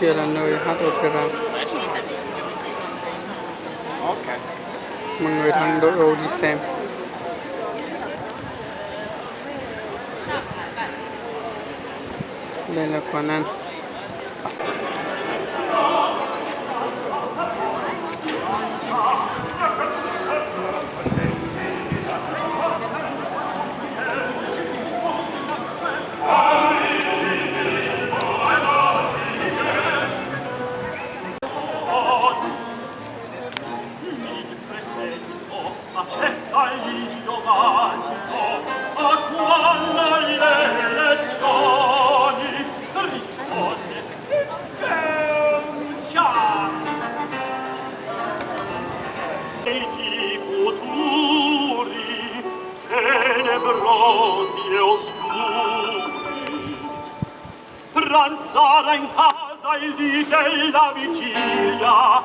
Lanoi Hard Opera mọi người đang đội ô đi xem. Đây là quán ăn. Pranzare in casa il dì della vigilia.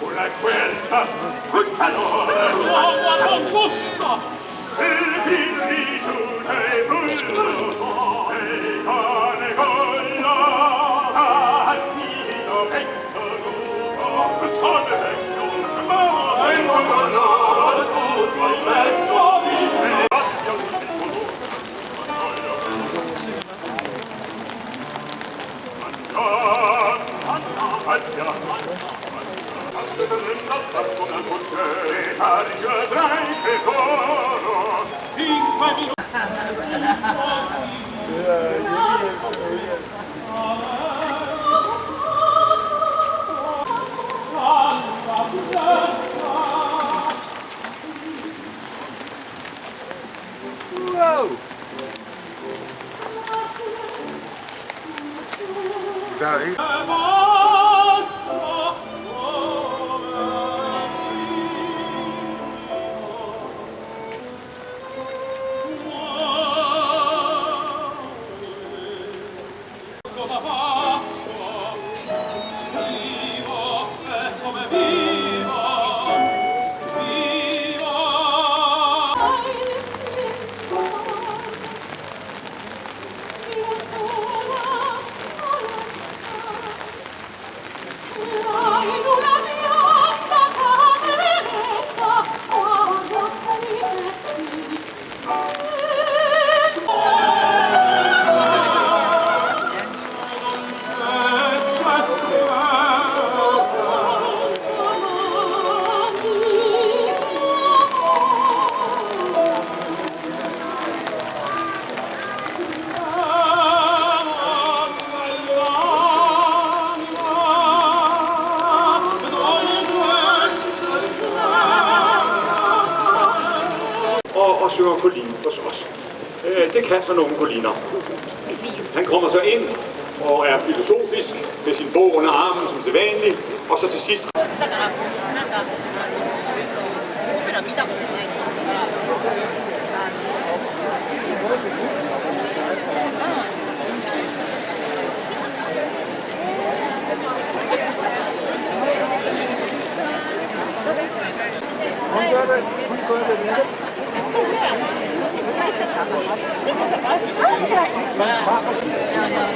Una quercia, un calore, l'uomo non gusta, il vino e fullo, e cane colla, azzino vecchio lungo, sone vecchio, ma il uomo no, tutto il vecchio vive. Og synger kolin hos os. Det kan så nogle koliner. Han kommer så ind og er filosofisk med sin bog under armen som sædvanlig, og så til sidst...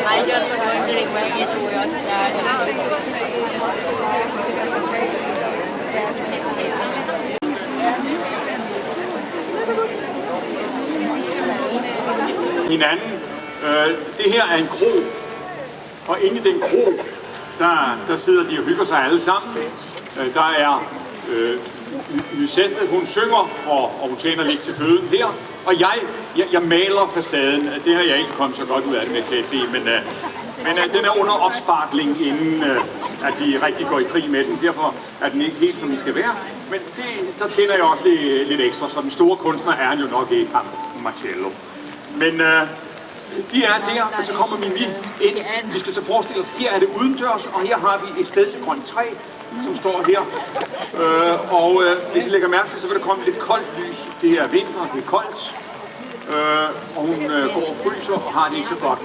I just wondering when it will start. Hinanden. Det her er en kro, og inde i den kro, der sidder de og hygger sig alle sammen. Der er Lysette, hun synger, og hun tjener lidt til føden her. Og jeg maler facaden. Det har jeg ikke kommet så godt ud af det med, kan jeg se. Men den er under opsparkling, inden at vi rigtig går i krig med den. Derfor er den ikke helt, som den skal være. Men der tjener jeg også lidt ekstra. Så den store kunstner er han jo nok ikke ham, Marcello. Men De er der, og så kommer Mimi ind. Vi skal så forestille os, her er det udendørs, og her har vi et stedsegrønt træ, som står her. Hvis I lægger mærke til, så vil der komme lidt koldt lys. Det her er vinter, det er koldt. Og hun går og fryser og har det ikke så godt.